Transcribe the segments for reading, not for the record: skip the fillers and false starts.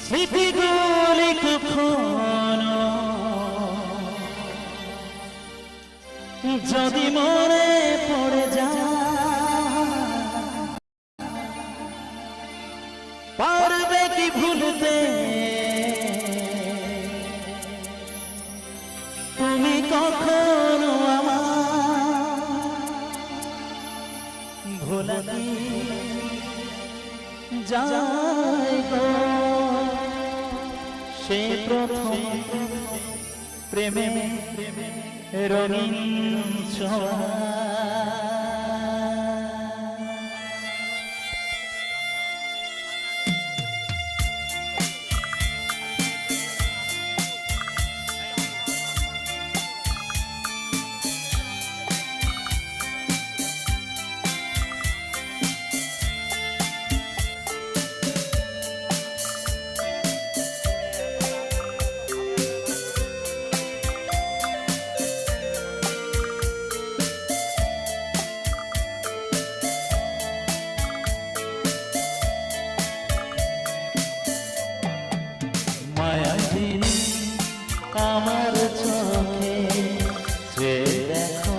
স্মৃতিগুলি কখনো যদি মনে পড়ে যায় পারবে কি ভুলতে তুমি কখনো আমার ভোলাতে যায় গো সে প্রথম প্রেমে রঙিন ছোঁয়া মায়াবিনী আমার চোখে যে দেখো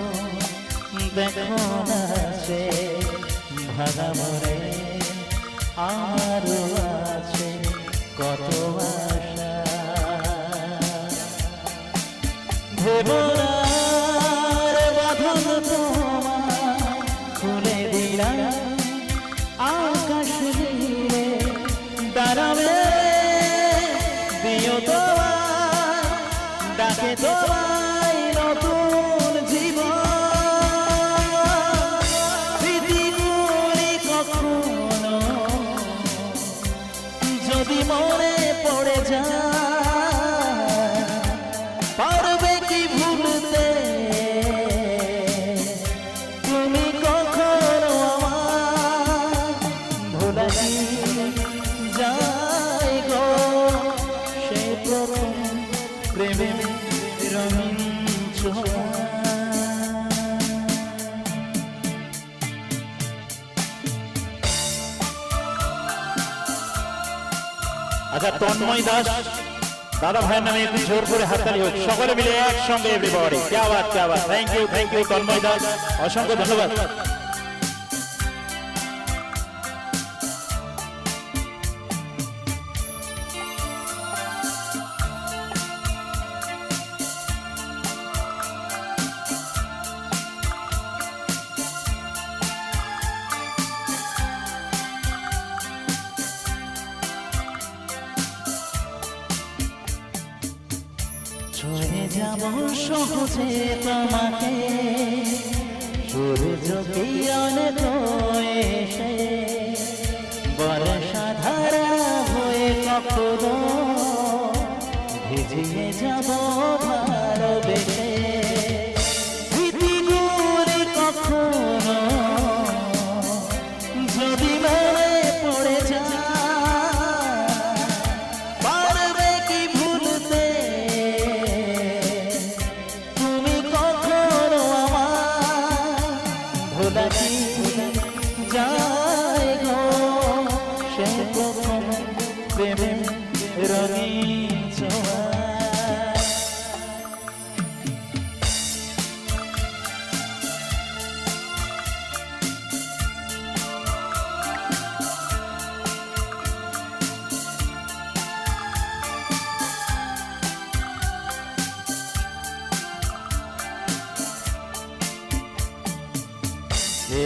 দেখো না সে ভাঙা মরে আরো আছে কত আশা ভেবনার বাঁধন তোমার খুলে দিলাম আকাশ নীলে দাঁড়াবে ডাকে তোমায় নতুন জীবন স্মৃতিগুলি কখনো যদি মনে পড়ে যায় পারবে কি ভুলতে তুমি কখনো আমার ভোলাতে যায় গো সে প্রথম প্রেমে রঙিন ছোঁয়া আচ্ছা তন্ময় দাস দাদা ভাইয়ের নামে একটু জোর করে হাততালি হোক সকলে মিলে একসঙ্গে এভরিবডি क्या बात थैंक यू তন্ময় দাস অসংখ্য ধন্যবাদ চলে যাব সহজে তোমাকে সূর্য কিরণে এসে বর্ষা ধারা হয়ে কখনো ভিজিয়ে যাব ভালোবেসে স্মৃতিগুলি কখনো যদি মনে পড়ে যায় যায় গো সে প্রথম প্রেমে রঙিন ছোঁয়া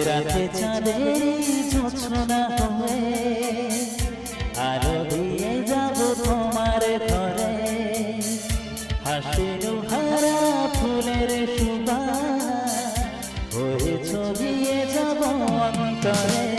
রাতে চাঁদের জোছনা হয়ে আলো দিয়ে যাব তোমার ঘরে হাসির হারা ফুলের সুবাস হয়ে ছড়িয়ে যাব অন্তরে